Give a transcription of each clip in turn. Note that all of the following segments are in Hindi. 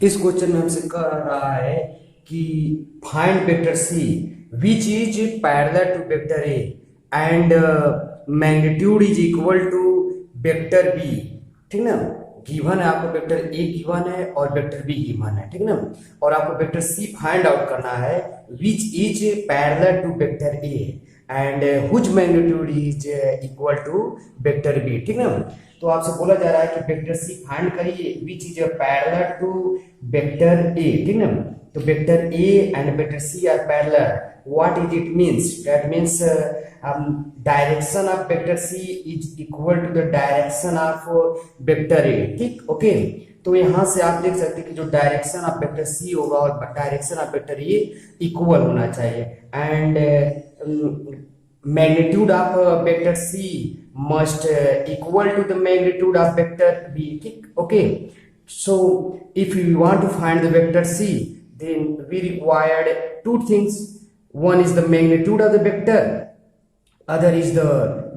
इस क्वेश्चन में हमसे कह रहा है कि find vector C which is parallel to vector A and magnitude is equal to vector B. ठीक ना, गिवन है आपको वेक्टर ए गिवन है और वेक्टर बी गिवन है। ठीक ना, और आपको वेक्टर सी फाइंड आउट करना है which is parallel to vector A and whose magnitude is equal to vector B. ठीक ना, तो आपसे बोला जा रहा है कि वेक्टर सी फाइंड करिए which is parallel to vector A. ठीक ना, तो vector A and vector C are parallel. What is it means? That means direction of vector C is equal to the direction of vector A. ठीक, ओके। तो यहां से आप देख सकते हैं कि जो डायरेक्शन ऑफ वेक्टर सी होगा और direction of vector A equal होना चाहिए and magnitude of vector C must equal to the magnitude of vector B. Okay, so if we want to find the vector C, then we required two things. One is the magnitude of the vector, other is the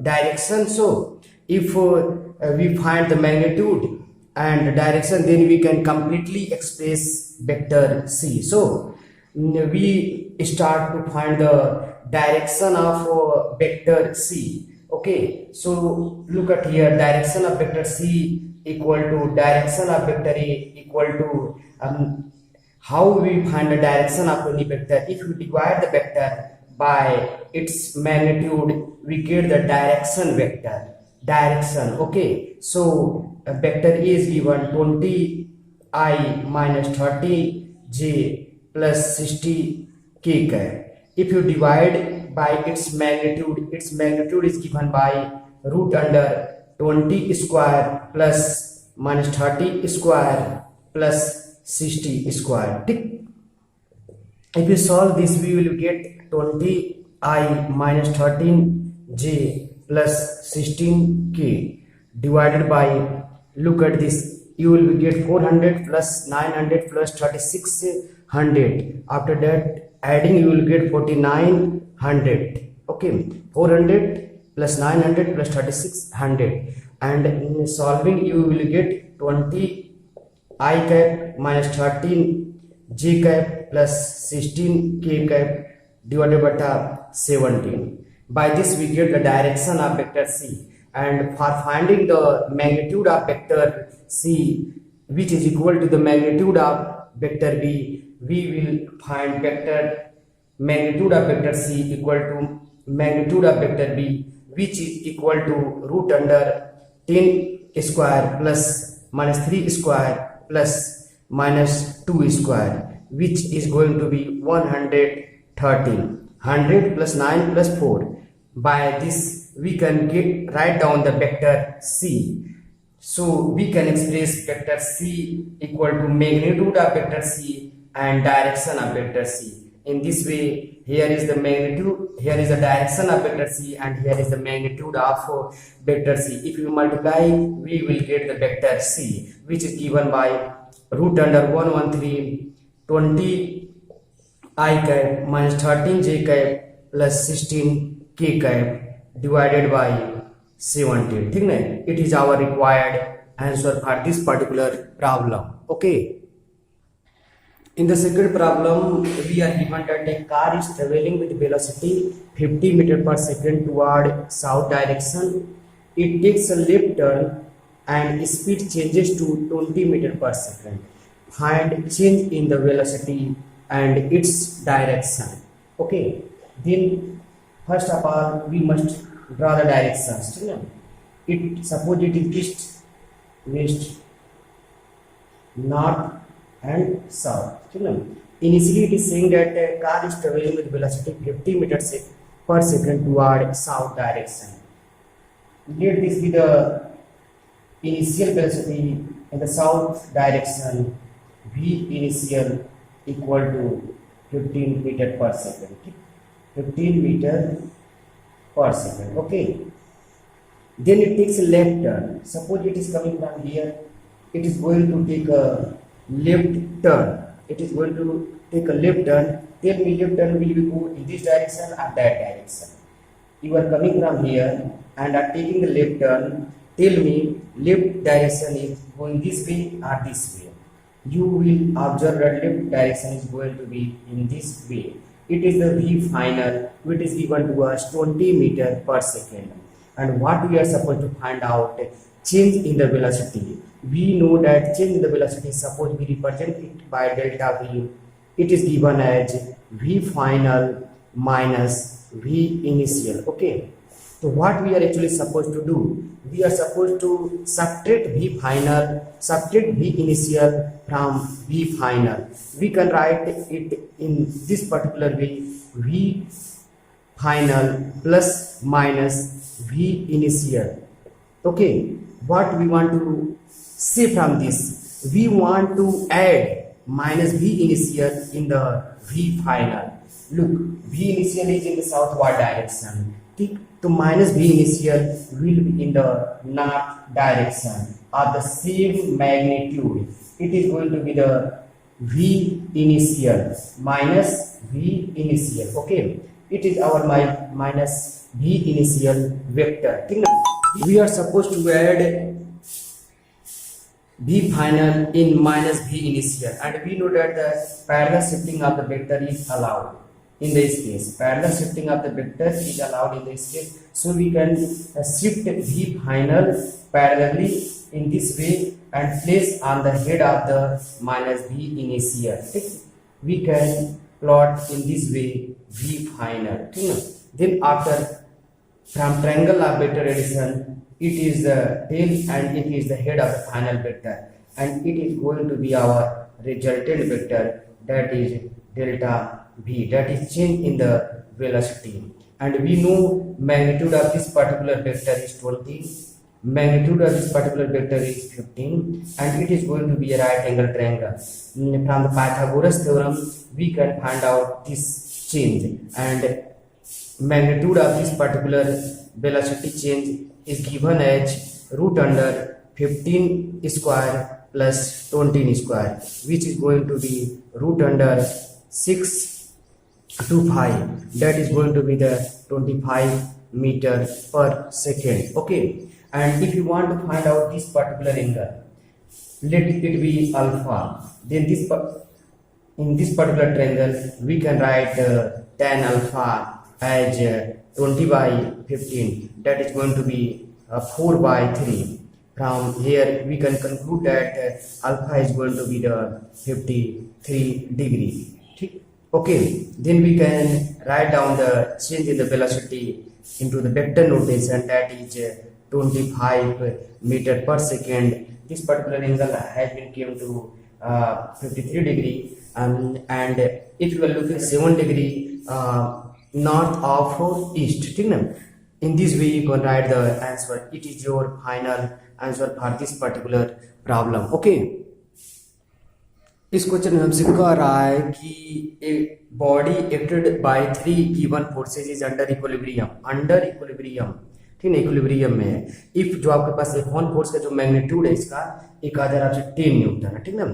direction. So if we find the magnitude and the direction, then we can completely express vector C. So we start to find the direction of vector C. Okay, so look at here, direction of vector C equal to direction of vector A equal to how we find the direction of any vector? If we divide the vector by its magnitude, we get the direction vector. Direction, okay. So vector A is given 20I minus 30j plus 60k cap. If you divide by its magnitude is given by root under 20 square plus minus 30 square plus 60 square. If you solve this, we will get 20I minus 13j plus 16k divided by, look at this, you will get 400 plus 900 plus 3600. After that adding you will get 4900. Okay, 400 plus 900 plus 3600, and in solving you will get 20 I cap minus 13 j cap plus 16 k cap divided by 17. By this we get the direction of vector C, and for finding the magnitude of vector C which is equal to the magnitude of vector B, we will find vector magnitude of vector C equal to magnitude of vector B, which is equal to root under 10 square plus minus 3 square plus minus 2 square, which is going to be 113. 100 plus 9 plus 4. By this we can write down the vector C. So we can express vector C equal to magnitude of vector C and direction of vector C. In this way, here is the magnitude, here is the direction of vector C, and here is the magnitude of vector C. If you multiply, we will get the vector C, which is given by root under 113 20 I cap minus 13 j cap plus 16 k cap divided by 17. ठीक है, it is our required answer for this particular problem. Okay. In the second problem, we are given that a car is traveling with velocity 50 meters per second toward south direction. It takes a left turn and speed changes to 20 meters per second. Find change in the velocity and its direction. Okay. Then first of all, we must draw the directions. It suppose it is east, west, north and south. Initially it is saying that a car is traveling with velocity 50 meters per second toward south direction. Let this be the initial velocity in the south direction. V initial equal to 15 meter per second. 15 meter per second. Okay. Then it takes a left turn. Suppose it is coming from here. It is going to take a left turn. It is going to take a left turn. Tell me, left turn will be go in this direction or that direction. You are coming from here and are taking the left turn. Tell me, left direction is going this way or this way. you will observe that left direction is going to be in this way. It is the V final, which is given to us 20 meter per second. And what we are supposed to find out, change in the velocity. We know that change in the velocity is supposed to be represented by delta V. It is given as V final minus V initial. Okay. So what we are actually supposed to do? We are supposed to subtract V final, subtract V initial from V final. We can write it in this particular way: V final plus minus V initial. Okay, what we want to say from this? We want to add minus V initial in the V final. Look, V initial is in the southward direction. To minus V initial will be in the north direction of the same magnitude. It is going to be the V initial minus V initial. Okay, it is our minus V initial vector. We are supposed to add V final in minus V initial, and we know that the parallel shifting of the vector is allowed in this case. Parallel shifting of the vector is allowed in this case, so we can shift V final parallelly in this way and place on the head of the minus V initial. We can plot in this way V final. Then after, from triangle of vector addition, it is the tail and it is the head of the final vector, and it is going to be our resultant vector, that is delta V, that is change in the velocity. And we know magnitude of this particular vector is 20, magnitude of this particular vector is 15, and it is going to be a right angle triangle. From the Pythagoras theorem we can find out this change, and magnitude of this particular velocity change is given as root under 15 square plus 20 square, which is going to be root under 6 to 5, that is going to be the 25 meter per second. Okay, and if you want to find out this particular angle, let it be alpha, then this in this particular triangle we can write tan alpha as 20 by 15, that is going to be 4 by 3. From here we can conclude that alpha is going to be the 53 degree. Okay, then we can write down the change in the velocity into the vector notation, that is 25 meter per second. This particular angle has been given to 53 degree, and if you are looking 7 degree north of east. In this way you can write the answer. It is your final answer for this particular problem. Okay, इस क्वेश्चन में हमसे कह रहा है कि a body acted by 3 given forces is under equilibrium, ठीक है, इक्विलिब्रियम में है। इफ जो आपके पास F1 फोर्स का जो मैग्नीट्यूड है इसका 1010 न्यूटन है, ठीक है,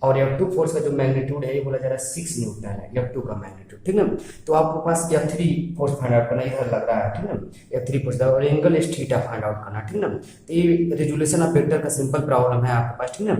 और F2 फोर्स का जो मैग्नीट्यूड है ये बोला जा रहा है 6 न्यूटन है, F2 का मैग्नीट्यूड, ठीक है। तो आपके पास F3 फोर्स फाइंड आउट करना इधर लग रहा है, ठीक है, F3 फोर्स और angle is theta find out करना, ठीक है। तो ये रेजोल्यूशन ऑफ वेक्टर का सिंपल प्रॉब्लम है आपके पास, ठीक है।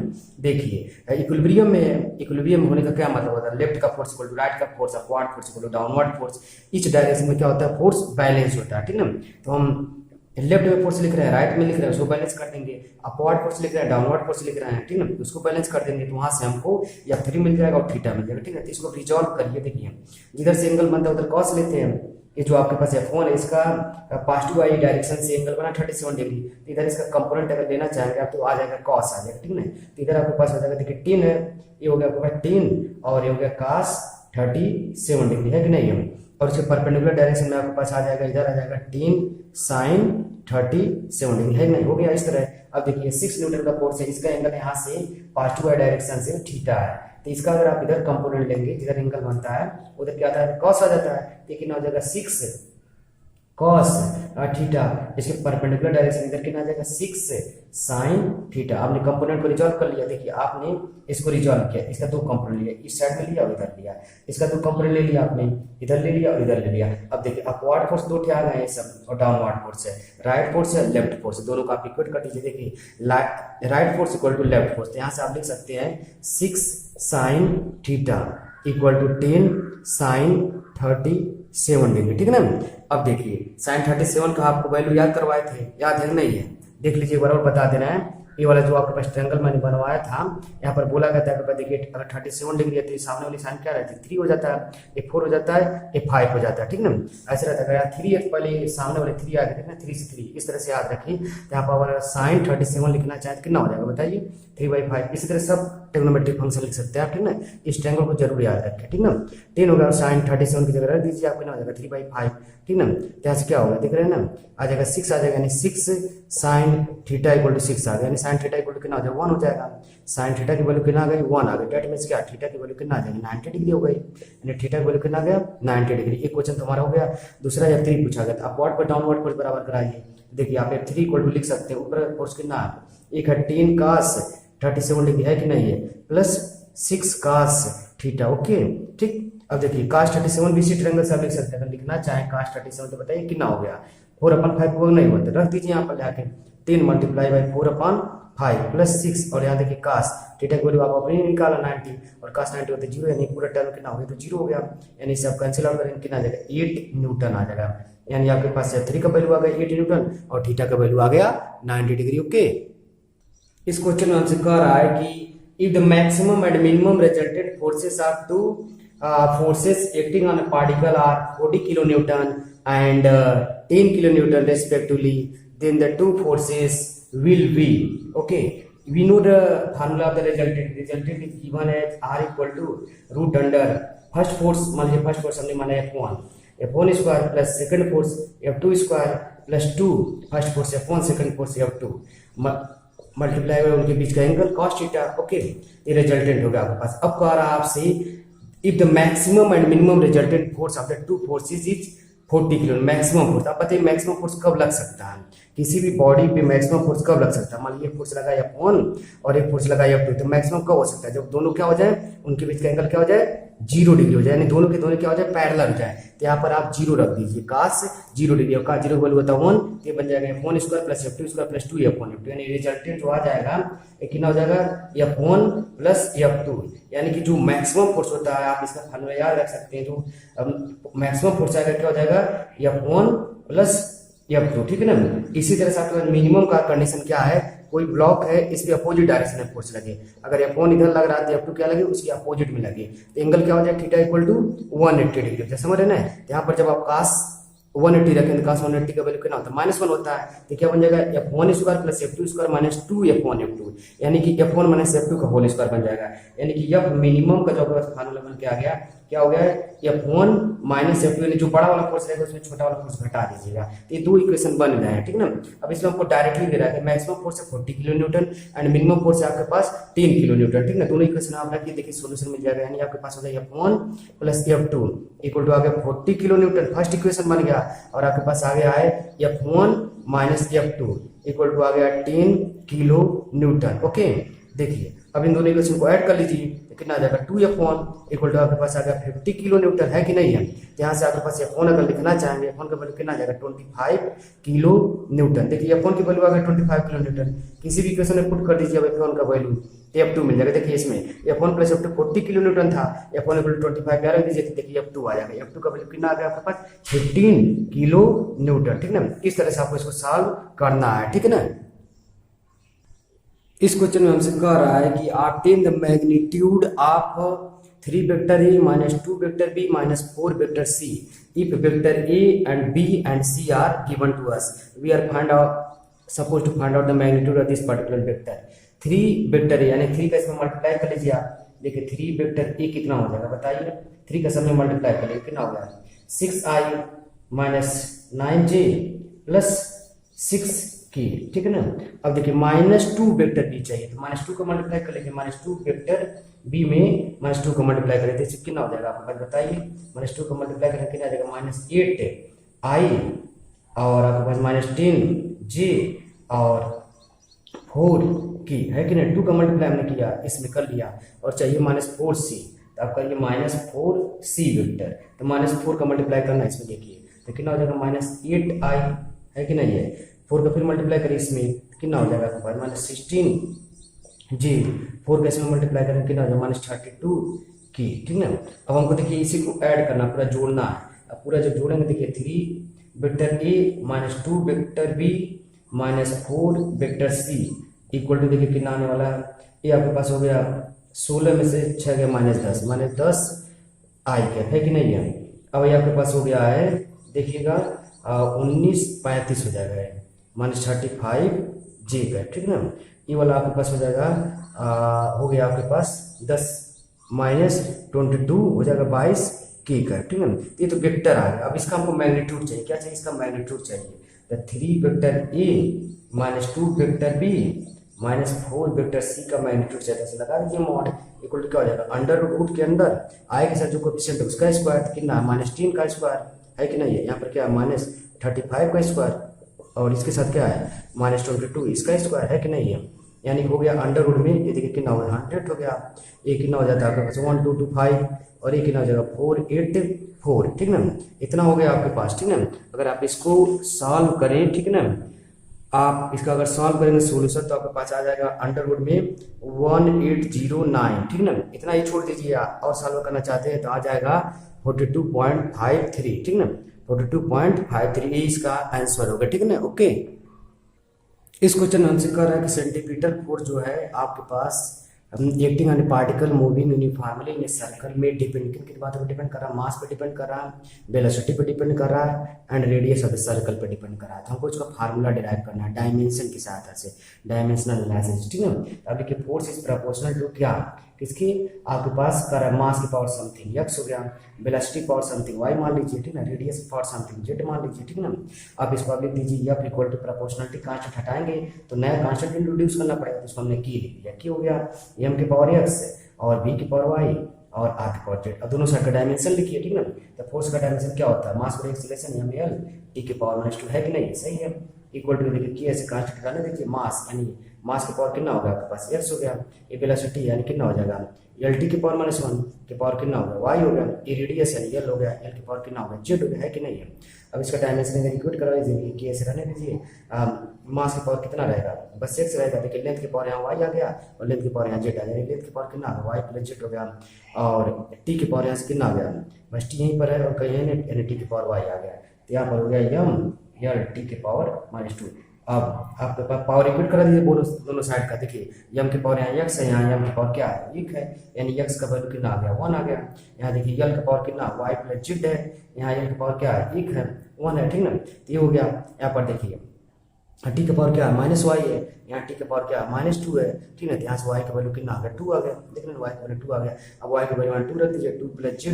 देखिए इक्विलिब्रियम में, इक्विलिब्रियम होने का क्या मतलब होता है, लेफ्ट का फोर्स इक्वल टू राइट का force, upward force equal to downward force, each direction में क्या होता है, फोर्स बैलेंस होता है, ठीक है। तो हम लेफ्ट में फोर्स लिख रहे हैं, राइट में लिख रहे हैं, उसको बैलेंस कर देंगे, अपवर्ड फोर्स लिख रहे हैं, डाउनवर्ड फोर्स लिख रहे हैं, ठीक है, उसको बैलेंस कर देंगे, तो वहां से हमको F3 मिल जाएगा और थीटा मिल जाएगा, ठीक है। तो इसको रिजॉल्व करिए, देखिए जिधर से एंगल बनता है उधर कॉस लेते हैं। ये जो आपके पास F1 है इसका पॉजिटिव वाई डायरेक्शन से एंगल बना 37 डिग्री, तो इधर इसका कंपोनेंट अगर लेना चाहेंगे आप तो आ जाएगा कॉस आ जाएगा, ठीक है। तो इधर आपके पास हो जाएगा, देखिए 10 है, ये हो गया आपके पास 10 और ये हो गया कॉस 37 डिग्री, है कि नहीं है। और उसके परपेंडिकुलर डायरेक्शन में आपके पास आ जाएगा, इधर आ जाएगा 10 साइन 37 डिग्री, है नहीं, हो गया इस तरह। अब देखिए 6 न्यूटन का फोर्स है, इसका एंगल यहाँ से पॉजिटिव वाई डायरेक्शन से थीटा है, तो इसका अगर आप इधर कंपोनेंट लेंगे जिधर एंगल बनता है उधर क्या आता है, कॉस आ जाता है, लेकिन हो जाएगा 6 कॉस थीटा, इसके परपेंडिकुलर डायरेक्शन इधर कितना आ जाएगा 6 साइन थीटा। आपने कंपोनेंट को रिजॉल्व कर लिया। देखिए आपने इसको रिजॉल्व किया, इसका दो कंपोनेंट लिया, इस साइड में लिया और इधर लिया, इसका दो कंपोनेंट ले लिया आपने, इधर ले लिया और इधर ले लिया। अब देखिए अपवर्ड फोर्स दो आ गए हैं सब, और डाउनवर्ड फोर्स है, राइट फोर्स है लेफ्ट फोर्स, दोनों का आप इक्वेट कर दीजिए। देखिए right force equal to left force, तो यहाँ से आप लिख सकते हैं 6 sine theta equal to 10 sine 37 degree, ठीक है ना। अब देखिए साइन 37 का आपको वैल्यू याद करवाए थे, याद है नहीं है, देख लीजिए बराबर बता देना है। ये वाला जो आपके पास ट्रायंगल मैंने बनवाया था, यहाँ पर बोला गया था कि देखिए अगर 37 डिग्री है तो सामने वाली साइन क्या रहती है 3 हो जाता है, ये 4 हो जाता है, ये 5 हो जाता है, ठीक ना। ऐसे रहता है, अगर 3 है तो पहले सामने वाले 3 आ गए थे ना, 3 से 3, इस तरह से याद रखिए। तो यहाँ पर अगर साइन 37 लिखना चाहे तो कितना हो जाएगा बताइए 3/5। इसी तरह सब ट्रिग्नोमेट्रिक फंक्शन लिख सकते हैं आप, ठीक ना। इस ट्रायंगल को जरूर याद रखें, ठीक ना। 10 होगा, साइन 37 की जगह रख दीजिए, आपको कितना हो जाएगा 3/5, ठीक ना। यहाँ से क्या होगा देख रहे हैं ना, आ जाएगा 6 आ जाएगा, यानी 6 साइन थीटा इक्वल टू 6 आ गया, यानी साइन थीटा इक्वल टू कितना हो जाएगा 1 हो जाएगा। साइन थीटा की वैल्यू कितना आ गई 1 आ गई, डेट मींस क्या थीटा की वैल्यू कितना आ जाएगी 90 डिग्री हो गई, यानी थीटा की वैल्यू कितना आ गया 90 डिग्री। एक क्वेश्चन तुम्हारा हो गया। दूसरा F3 पूछा गया था, अपवर्ड पर डाउनवर्ड फोर्स बराबर कराइए। देखिए आप F3 इक्वल टू लिख सकते हैं, ऊपर फोर्स कितना है, एक है 10 cos 37 डिग्री है कि नहीं है, प्लस 6 cos थीटा, ओके ठीक। अब देखिए cos 37 भी इसी ट्रायंगल से आप लिख सकते हैं, अगर लिखना चाहें cos 37 तो बताइए कितना हो गया 4/5 वो नहीं होता, रख दीजिए यहाँ पर लाके 10 मल्टीप्लाई बाई 4/5 प्लस 6, और यहाँ देखिए cos थीटा की वैल्यू आप अपनी निकाला 90, और cos 90 होते 0, यानी पूरा टर्म कितना हो गया तो 0 हो गया, यानी इसे आप कैंसिल आउट करेंगे कितना आ जाएगा 8 न्यूटन आ जाएगा, यानी आपके पास F3 का वैल्यू आ गया 8 न्यूटन और थीटा का वैल्यू आ गया 90 डिग्री, ओके। इस क्वेश्चन में हमसे कह रहा है कि if the maximum and minimum resultant forces are two forces acting on a particle are 40 kilonewton and 10 kilonewton respectively, then the two forces will be, okay, we know the formula of the resultant is given as R equal to root under first force, मान लीजिए फर्स्ट फोर्स हमने माना F1 square plus second force F2 square plus 2 first force F1 second force F2 multiply हुआ उनके बीच का एंगल cos थीटा, ओके। ये रिजल्टेंट होगा आपके पास। अब कह रहा है आपसे if the maximum and minimum resultant force of the two forces is 40 kilo, maximum force. आप बताइए मैक्सिमम फोर्स कब लग सकता है, किसी भी बॉडी पे मैक्सिमम फोर्स कब लग सकता है। मान लीजिए फोर्स लगा F1 और एक फोर्स लगा F2, तो मैक्सिमम कब हो सकता है जब दोनों क्या हो जाए, उनके बीच का एंगल क्या हो जाए 0 डिग्री हो जाए, यानी दोनों के दोनों क्या हो जाए पैरेलल हो जाए। तो यहाँ पर आप 0 रख दीजिए, cos 0 डिग्री, और cos 0 का वैल्यू होता है 1, तो ये बन जाएगा F1 square plus F2 square plus 2 F1 F2, यानी रिजल्टेंट जो आ जाएगा ये कितना हो जाएगा F1 प्लस F2, यानी कि जो मैक्सिमम फोर्स होता है आप इसका फॉर्मूला याद रख सकते हैं, जो मैक्सिमम फोर्स आएगा क्या हो जाएगा F1 प्लस F2, ठीक है ना। इसी तरह से आपका मिनिमम का कंडीशन क्या है, कोई ब्लॉक है इस पे अपोजिट डायरेक्शन में फोर्स लगे, अगर F1 इधर लग रहा है तो F2 क्या लगे उसकी अपोजिट में लगे, तो एंगल क्या हो जाए थीटा इक्वल टू 180 डिग्री हो जाए, समझ रहे ना। यहाँ पर जब आप cos 180 रखें तो cos 180 का वैल्यू कितना होता है -1 होता है, तो क्या बन जाएगा F1 square plus F2 square minus 2 F1 F2, यानी कि F1 माइनस F2 का होल स्क्वायर बन जाएगा, यानी कि F मिनिमम का जो फार्मूला बन के आ गया क्या हो गया F1 माइनस F2, यानी जो बड़ा वाला फोर्स रहेगा उसमें छोटा वाला फोर्स घटा दीजिएगा, तो ये दो इक्वेशन बन गए हैं, ठीक ना। अब इसमें हमको डायरेक्टली दे रहा है मैक्सिमम फोर्स है 40 kilo Newton and minimum force है आपके पास 10 किलो न्यूटन, ठीक ना। दोनों इक्वेशन आप रखिए, देखिए सॉल्यूशन मिल जाएगा, यानी आपके पास हो जाएगा F1 plus F2 equal to आ गया 40 किलो न्यूटन, फर्स्ट इक्वेशन बन गया, और आपके पास आ गया है F1 minus F2 equal to आ गया 10 किलो न्यूटन, ओके। देखिए अब इन दोनों इक्वेशन को ऐड कर लीजिए तो कितना आ जाएगा 2F1 इक्वल टू आपके पास आ गया 50 किलो न्यूटन, है कि नहीं है। यहाँ से आपके पास F1 अगर लिखना चाहेंगे F1 का वैल्यू कितना आ जाएगा 25 किलो न्यूटन। देखिए F1 की वैल्यू आ गया 25 किलो न्यूटन, किसी भी इक्वेशन में पुट कर दीजिए अब F1 का वैल्यू तो F2 मिल जाएगा। देखिए इसमें F1 plus F2 40 kilo Newton था, F1 इक्वल टू 25 क्या रख दीजिए, देखिए F2 आ जाएगा, F2 का वैल्यू कितना आ गया आपके पास 15 किलो न्यूटन, ठीक ना। इस तरह से आपको इसको सॉल्व करना है, ठीक है ना। इस क्वेश्चन में हमसे कह रहा है कि obtain the magnitude of 3 vector A minus 2 vector B minus 4 vector C if vector A and B and C are given to us, we are suppose to find out the magnitude of this particular vector. 3 vector A यानी 3 का इसमें मल्टीप्लाई कर लीजिए आप, देखिए 3 वेक्टर A कितना हो जाएगा बताइए, 3 का सब में मल्टीप्लाई कर लीजिए कितना हो जाएगा 6i माइनस 9j प्लस 6 की, ठीक है ना। अब देखिए -2 वेक्टर बी चाहिए, तो -2 का मल्टीप्लाई कर लेंगे, -2 वेक्टर बी में -2 का मल्टीप्लाई करें तो कितना हो जाएगा आपके पास बताइए, -2 का मल्टीप्लाई करें कितना आ जाएगा -8i और आपके पास -10 J और 4K है कि नहीं। 2 का मल्टीप्लाई हमने किया, इसमें कर लिया, और चाहिए -4C, तो आपका ये -4C वेक्टर, तो -4 का मल्टीप्लाई करना है इसमें। देखिए तो कितना हो जाएगा -8I है कि नहीं है। 4 का फिर मल्टीप्लाई करिए इसमें, कितना हो जाएगा आपके पास -16J। 4 का इसमें मल्टीप्लाई करेंगे कितना हो जाएगा -32K, ठीक ना। अब हमको देखिए इसी को ऐड करना, पूरा जोड़ना है। अब पूरा जब जोड़ेंगे देखिए 3 vector A -2 vector B -4 vector C equal to देखिए कितना आने वाला है। ये आपके पास हो गया 16 में से 6 गया -10 -10 I कैप है कि नहीं है। अब ये आपके पास हो गया है देखिएगा 1935 हो जाएगा -35J कैप, ठीक ना। ये वाला आपके पास हो जाएगा हो गया आपके पास 10 -22 हो जाएगा 22K कैप, ठीक है। ये तो वेक्टर आ गया। अब इसका हमको मैग्नीट्यूड चाहिए, क्या चाहिए, इसका मैग्नीट्यूड चाहिए। तो 3 vector A -2 vector B -4 vector C का मैग्नीट्यूड चाहिए। तो लगा दीजिए मॉड इक्वल टू क्या हो जाएगा, अंडर रूट के अंदर I के साथ जो कोएफिशिएंट है उसका स्क्वायर, कितना -10 का स्क्वायर है कि नहीं है। यहाँ पर क्या है -35 का स्क्वायर, और इसके साथ क्या है -22 इसका स्क्वायर है कि नहीं है। यानी हो गया अंडर रूट में, ये देखिए कितना हो गया 100 हो गया। ये कितना हो जाता है आपके पास 1225, और ये कितना हो जाएगा 484, ठीक ना। इतना हो गया आपके पास, ठीक ना। अगर आप इसको सॉल्व करें, ठीक ना, आप इसका अगर सॉल्व करेंगे सोल्यूशन, तो आपके पास आ जाएगा अंडर रूट में 1809, ठीक ना। इतना ही छोड़ दीजिए आप, और सॉल्व करना चाहते हैं तो आ जाएगा 42.53, ठीक ना। 42.53 इसका आंसर होगा, ठीक ना। ओके, इस क्वेश्चन हमसे कह रहा है कि सेंटीमीटर फोर्स जो है आपके पास acting on particle moving uniformly in circle में डिपेंड, किन बातों पर डिपेंड कर रहा है, मास पे डिपेंड कर रहा है, वेलोसिटी पे डिपेंड कर रहा है, and radius of the circle पे डिपेंड कर रहा है। तो हमको इसका फार्मूला डिराइव करना है डायमेंशन की सहायता से, डायमेंशनल एनालिसिस, ठीक है। अब देखिए फोर्स इज प्रोपोर्शनल टू क्या, किसकी, आपके पास कर रहा है मास की पावर समथिंग x हो गया, वेलोसिटी पावर समथिंग y मान लीजिए, ठीक ना, रेडियस पावर समथिंग z मान लीजिए, ठीक ना। आप इसको आप लिख दीजिए f equal to proportionality constant हटाएंगे तो नया कांस्टेंट इंट्रोड्यूस करना पड़ेगा, तो इसको हमने की लिख दिया, की हो गया m की पावर x और v की पावर y और r की पावर z। अब दोनों साइड का डायमेंशन लिखिए, ठीक ना। तो फोर्स का डायमेंशन क्या होता है, मास पर एक्सीलरेशन ml t की पावर -2 है कि नहीं, सही है। इक्वल टू देखिए की ऐसे कांस्टेंट हटाने, देखिए मास यानी मास की पावर कितना होगा आपके पास x हो गया, ये वेलोसिटी यानी कितना हो जाएगा LT की पावर -1 की पावर कितना हो गया y हो गया, ये रेडियस यानी l हो गया, l की पावर कितना हो गया z हो गया, है कि नहीं है। अब इसका डायमेंशन एग्जीक्यूट करा दीजिए, कि ऐसे रहने दीजिए, मास की पावर कितना रहेगा, बस x रहेगा। देखिए लेंथ की पावर यहाँ y आ गया और लेंथ की पावर यहाँ z आ गया, लेंथ की पावर कितना आ गया y प्लस z हो गया, और t की पावर यहाँ से कितना आ गया, बस t यहीं पर है और कहीं है यानी t की पावर y आ गया, तो यहाँ पर हो गया m l t की पावर -2। अब आपके पास पावर इक्वेट करा दीजिए दोनों साइड का, देखिए m की पावर यहाँ x है, यहाँ m की पावर क्या है 1 है, यानी x का वैल्यू कितना आ गया 1 आ गया। यहाँ देखिए l का पावर कितना y प्लस z है, यहाँ l की पावर क्या है 1 है 1 है, ठीक ना। तो ये हो गया। यहाँ पर देखिए t का पावर क्या है -y है, यहाँ t का पावर क्या है -2 है, ठीक है। यहाँ से y का वैल्यू कितना आ गया 2 आ गया, देख रहे हैं y का वैल्यू 2 आ गया। अब y का वैल्यू 2 रख दीजिए, 2 प्लस z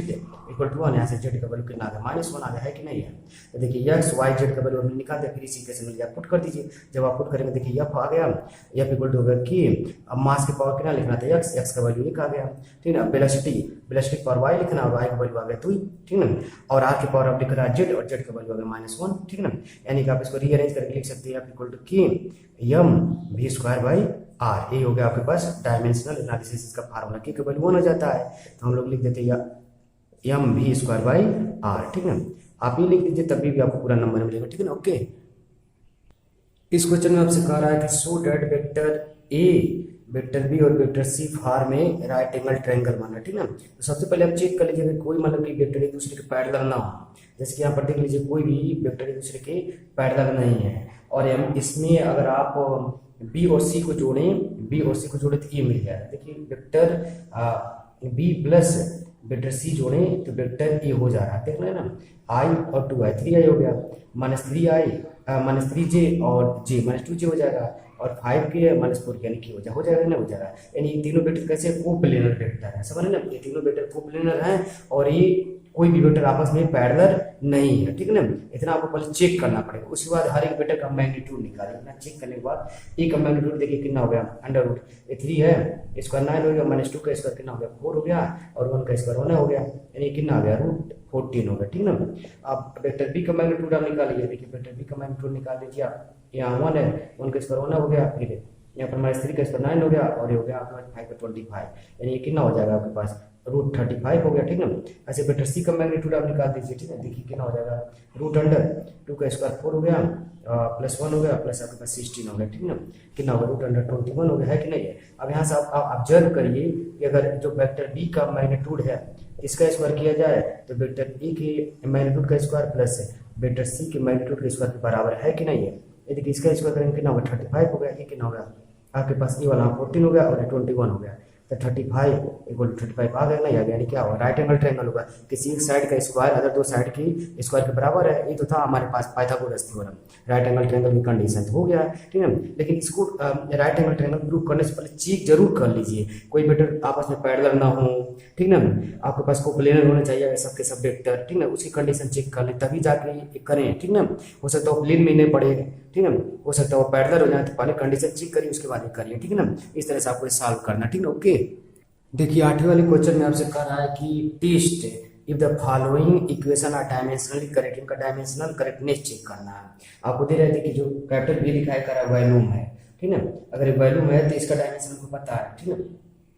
इक्वल टू 1, यहाँ से z का वैल्यू कितना आ गया -1 आ गया, है कि नहीं है। तो देखिए x y z का वैल्यू हमने निकाल दिया, फिर इसी कैसे मिल गया पुट कर दीजिए। जब आप पुट करेंगे देखिए f आ गया, f इक्वल टू होगा कि अब मास की पावर कितना लिखना था x का वैल्यू 1 आ गया, ठीक है। वेलोसिटी की पावर y लिखना और y का वैल्यू आ गया 2, ठीक ना। और r की पावर अब लिख रहा है z और z का वैल्यू आ गया -1, ठीक ना। यानी कि आप इसको रीअरेंज करके लिख सकते हैं f इक्वल टू कि m v² बाई r। ये हो गया आपके पास डायमेंशनल एनालिसिस का फार्मूला, की का वैल्यू 1 हो जाता है तो हम लोग लिख देते हैं m v² बाई r, ठीक है। आप ये लिख दीजिए तभी भी आपको पूरा नंबर मिलेगा, ठीक है ना। ओके, इस क्वेश्चन में आपसे कह रहा है कि show that vector a vector b और वेक्टर c फॉर्म में राइट एंगल ट्रायंगल बना, ठीक है। तो सबसे पहले आप चेक कर लीजिए कि कोई मतलब कि वेक्टर एक दूसरे के पैरेलल ना हो। जैसे कि यहाँ पर देख लीजिए कोई भी वेक्टर एक दूसरे के पैरेलल नहीं है, और इसमें अगर आप b और c को जोड़ें तो ये मिल जाएगा। देखिए vector b plus vector c जोड़ें तो वेक्टर ए हो जा रहा है, देख रहे हैं ना। i और 2i 3i हो गया, -3j और j -2j हो जाएगा, और 5 के -4 यानी कि हो जाएगा ना, हो जाएगा। यानी ये तीनों वेक्टर कैसे कोप्लेनर वेक्टर है, समझ ना, ये तीनों वेक्टर कोप्लेनर हैं और ये कोई भी वेक्टर आपस में पैरेलल नहीं है, ठीक है ना। इतना आपको पहले चेक करना पड़ेगा, उसके बाद हर एक वेक्टर का मैग्नीट्यूड निकालिए। इतना चेक करने के बाद ए का मैग्नीट्यूड देखिए कितना हो गया, अंडर रूट ये 3 है, स्क्वायर 9 हो गया, -2 का स्क्वायर कितना हो गया 4 हो गया, और 1 का स्क्वायर 1 हो गया, यानी कितना हो गया √14 हो गया, ठीक ना। अब वेक्टर बी का मैग्नीट्यूड आप निकालिए, देखिए वेक्टर बी का मैग्नीट्यूड निकाल दीजिए आप, यहाँ 1 है, 1 का स्क्वायर 1 हो गया, फिर यहाँ पर -3 का स्क्वायर 9 हो गया, और ये हो गया आपके पास 5 का 25, यानी ये कितना हो जाएगा आपके पास √35 हो गया, ठीक ना। ऐसे वेक्टर सी का मैग्नीट्यूड आप निकाल दीजिए, ठीक है, देखिए कितना हो जाएगा √2 का स्क्वायर 4 हो गया, +1 हो गया, प्लस आपके पास 16 हो गया, ठीक ना, कितना होगा √21 हो गया, है कि नहीं है। अब यहाँ से आप ऑब्जर्व करिए कि अगर जो वेक्टर बी का मैग्नीट्यूड है इसका स्क्वायर किया जाए तो वेक्टर ए के मैग्नीट्यूड का स्क्वायर प्लस वेक्टर सी के मैग्नीट्यूड के स्क्वायर के बराबर है कि नहीं है। ये देखिए इसका स्क्वायर करेंगे कितना होगा 35 हो गया, ये कितना हो गया आपके पास ए वाला 14 हो गया और 21 हो गया, तो 35 इक्वल टू 35 आ गया ना, यानी क्या होगा राइट एंगल ट्रायंगल होगा, किसी एक साइड का स्क्वायर अगर दो साइड की स्क्वायर के बराबर है, ये तो था हमारे पास Pythagoras theorem, right angle triangle की कंडीशन हो गया, ठीक है। लेकिन इसको राइट एंगल ट्रायंगल प्रूव करने से पहले चेक जरूर कर लीजिए कोई वेक्टर आपस में पैरेलल ना हो, ठीक ना, आपके पास कोप्लेनर होना चाहिए सबके सब वेक्टर, ठीक ना, उसकी कंडीशन चेक कर लें तभी जाके करें, ठीक ना। हो सकता है प्लेन में नहीं पड़े, ठीक है, हो सकता है वो पैरेलल हो जाए, तो पहले कंडीशन चेक करिए उसके बाद करिए, ठीक है ना। इस तरह से आपको सॉल्व करना, ठीक है, ओके। देखिए 8वें वाले क्वेश्चन में आपसे कह रहा है कि test if the following equation are dimensionally correct, इनका डायमेंशनल करेक्टनेस चेक करना है। आपको दे रहे थे कि जो कैपिटल बी लिखा है कर वॉल्यूम है, ठीक है, अगर वॉल्यूम है तो इसका डायमेंशन को पता है, ठीक है।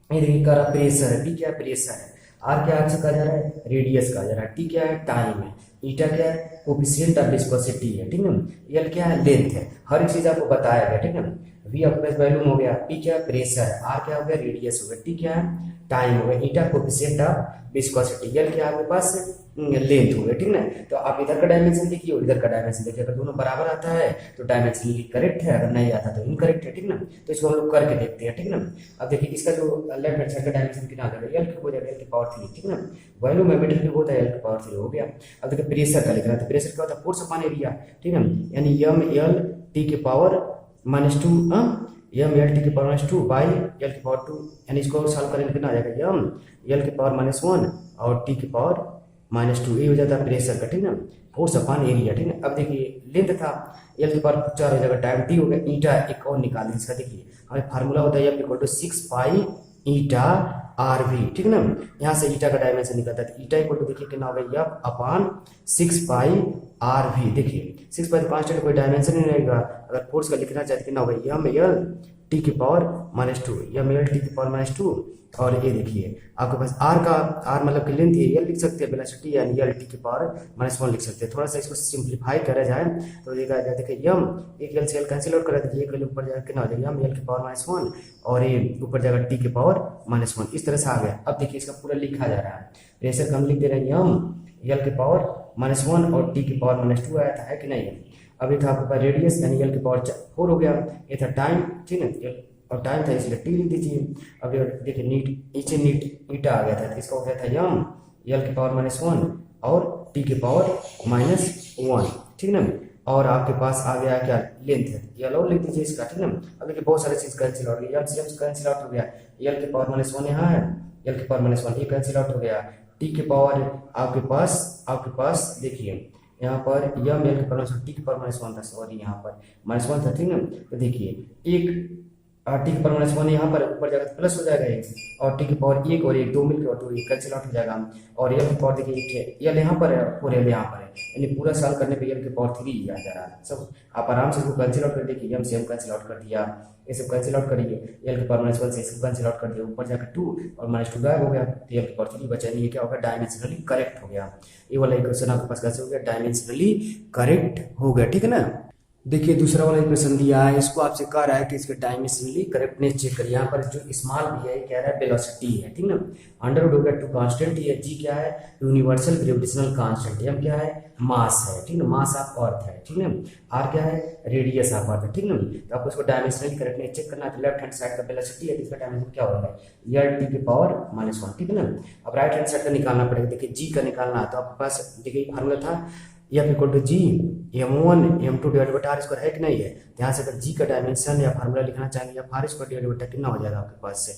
ये देखिए कह रहा प्रेशर है, पी क्या है प्रेशर है, आर क्या आपसे कहा जा रहा है रेडियस कहा जा रहा है, टी क्या है टाइम है, ईटा क्या है कोफिशिएंट ऑफ विस्कोसिटी है, ठीक है, एल क्या है लेंथ है, हर एक चीज आपको बताया गया, ठीक है। वी आपके पास वॉल्यूम हो गया, पी क्या प्रेशर है, आर क्या हो गया रेडियस हो गया, टी क्या है टाइम हो गया, ईटा कोफिशिएंट ऑफ विस्कोसिटी, एल क्या आपके पास लेंथ हो गया, ठीक ना। तो आप इधर का डायमेंशन देखिए और इधर का डायमेंशन देखिए, अगर दोनों बराबर आता है तो डायमेंशन करेक्ट है, अगर नहीं आता तो इनकरेक्ट है, ठीक ना। तो इसको हम लोग करके देखते हैं, ठीक ना। अब देखिए इसका जो लेफ्ट हैंड साइड का डायमेंशन कितना आ जाएगा एल हो जाएगा, एल की पावर 3, ठीक ना। वॉल्यूम मीटर की होता है एल की पावर 3 हो गया। अब देखिए प्रेशर का लिखना है, तो प्रेशर क्या होता है फोर्स अपॉन एरिया, ठीक है, यानी एम एल टी के पावर -2 एम एल टी की पावर -2 बाई एल की पावर 2, यानी इसको सॉल्व करेंगे कितना आ जाएगा एम एल की पावर -1 और टी की पावर -2, ये हो जाता है प्रेशर का, ठीक ना, फोर्स अपॉन एरिया, ठीक है। अब देखिए लेंथ था एल की पावर 4 हो जाएगा, टाइम टी हो गया, ईटा एक और निकाल दें इसका, देखिए हमें फार्मूला होता है F = 6 pi eta R V, ठीक ना। यहाँ से ईटा का डायमेंशन निकलता है, ईटा इक्वल टू देखिए कितना होगा F upon 6 pi R V, देखिए 6 पाई कांस्टेंट कोई डायमेंशन नहीं रहेगा, अगर फोर्स का लिखना चाहते कितना होगा एम एल टी की पावर -2, एम एल टी की पावर -2, और ये देखिए आपके पास आर का आर मतलब कि लेंथ है एल लिख सकते हैं, वेलोसिटी यानी एल टी की पावर -1 लिख सकते हैं। थोड़ा सा इसको सिंप्लीफाई करा जाए तो देखा जाए, देखिए एम एक एल से एल कैंसिल आउट करा दीजिए, एक एल ऊपर जाएगा कितना हो जाएगा एम एल की पावर -1 और ये ऊपर जाएगा टी की पावर -1, इस तरह से आ गया। अब देखिए इसका पूरा लिखा जा रहा है, प्रेशर का हम लिख दे रहे हैं एम एल की पावर -1 और टी की पावर -2 आया था, है कि नहीं। अब ये था आपके पास रेडियस यानी एल की पावर 4 हो गया, ये था टाइम, ठीक है, और टाइम था इसलिए टी लिख दीजिए। अब देखिए नीट नीचे नीट ईटा आ गया था, तो इसका हो गया था एम एल की पावर -1 और टी की पावर -1, ठीक ना। और आपके पास आ गया क्या लेंथ है, एल और लिख दीजिए इसका, ठीक ना। अब देखिए बहुत सारी चीज कैंसिल हो गई, एम से एम कैंसिल आउट हो गया, एल की पावर -1 यहाँ है, एल की पावर -1 ये कैंसिल आउट हो गया, टी की पावर आपके पास देखिए यहाँ पर एम एल की पावर टी की पावर -1 था, सॉरी यहाँ पर -1 था, ठीक ना। तो देखिए एक टी की पावर -1 यहाँ पर ऊपर जाएगा तो प्लस हो जाएगा एक, और टी की पावर 1 और 1 2 मिलकर और 2 कैंसिल आउट हो जाएगा, और एल की पावर देखिए एल यहाँ पर है और एल यहाँ पर है, यानी पूरा सॉल्व करने पे एल की पावर 3 आ जा रहा है। सब आप आराम से इसको कैंसिल आउट कर देखिए, एम से एम कैंसिल आउट कर दिया, ये सब कैंसिल आउट करिए, एल की पावर -1 से इसको कैंसिल आउट कर दिया, ऊपर जाकर 2 और -2 गायब हो गया, तो एल की पावर 3 बचा, नहीं क्या होगा डायमेंशनली करेक्ट हो गया। ये वाला इक्वेशन आपके पास कैसे हो गया डायमेंशनली करेक्ट हो गया, ठीक है ना। देखिए दूसरा वाला इक्वेशन दिया है, इसको आपसे कह रहा है कि इसके डायमेंशनली करेक्टनेस चेक करिए। यहाँ पर जो स्मॉल भी है कह रहा है वेलोसिटी है, ठीक ना, अंडर हो गया 2 कांस्टेंट है, जी क्या है यूनिवर्सल ग्रेविटेशनल कांस्टेंट, एम क्या है मास है, ठीक ना, मास ऑफ अर्थ है, ठीक ना, आर क्या है रेडियस ऑफ अर्थ है, ठीक ना। तो आपको इसको डायमेंशनली करेक्टनेस चेक करना है, तो लेफ्ट हैंड साइड का वेलोसिटी है, इसका डायमेंशन क्या होगा एल टी की पावर -1, ठीक है ना। अब राइट हैंड साइड का निकालना पड़ेगा, देखिए जी का निकालना है, तो आपके पास देखिए फार्मूला था F equal to G m1 m2 divide बटा आर स्क्वायर है कि नहीं है। तो यहाँ से अगर जी का डायमेंशन या फार्मूला लिखना चाहेंगे एफ आर स्क्वायर डिवाइड बटा कितना हो जाएगा आपके पास से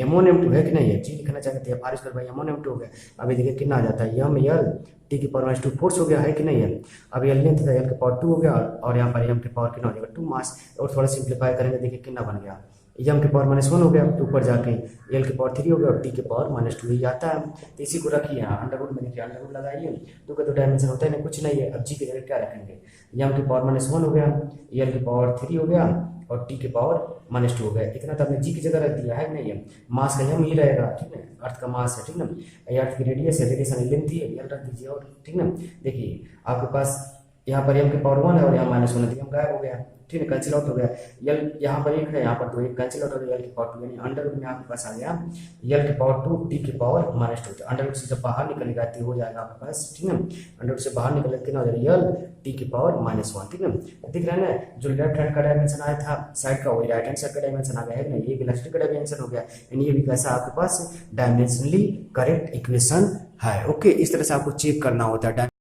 m1 m2 है कि नहीं है, जी लिखना चाहेंगे तो F R square by m1 m2 हो गया। अभी देखिए कितना आ जाता है m l टी की पावर -2 फोर्स हो गया है कि नहीं है। अब एल लेंथ था एल के पावर 2 हो गया और यहाँ पर एम के पावर कितना हो जाएगा 2 मास। और थोड़ा सिंप्लीफाई करेंगे देखिए कितना बन गया एम के पावर -1 हो गया, तो ऊपर जाके एल के पावर 3 हो गया और टी के पावर -2 ही आता है। तो इसी को रखिए यहाँ अंडर रूट में देखिए अंडर रूट लगाइए, तो का तो डायमेंशन होता है ना कुछ नहीं है। अब जी की जगह क्या रखेंगे, एम के पावर -1 हो गया, एल के पावर 3 हो गया और टी के पावर -2 हो गया। इतना तो आपने जी की जगह रख दिया है नहीं है। मास का एम ही रहेगा, ठीक है, अर्थ का मास है, ठीक ना, अर्थ की रेडियस है, रेडिएशन लेंथ ही है, एल रख दीजिए और ठीक ना। देखिए आपके पास यहाँ पर एम के पावर 1 है और यहाँ -1 है, तो एम गायब हो गया, ठीक है, कैंसिल आउट हो गया। यल यहाँ पर 1 है, यहाँ पर 2 1 कैंसिल आउट हो गया, यल की पावर 2 यानी अंडर रूट में आपके पास आ गया यल की पावर 2 टी की पावर -2। अंडर रूट से जब बाहर निकलेगा तो हो जाएगा आपके पास, ठीक है, अंडर रूट से बाहर निकलेगा कितना हो जाएगा यल टी की पावर -1, ठीक है। दिख रहा है ना, जो लेफ्ट हैंड का डायमेंशन आया था साइड का वही राइट हैंड साइड का डायमेंशन आ गया है ना, ये वेलोसिटी का डायमेंशन हो गया यानी ये भी कैसा आपके पास डायमेंशनली करेक्ट इक्वेशन है। ओके, इस तरह से आपको चेक करना होता है।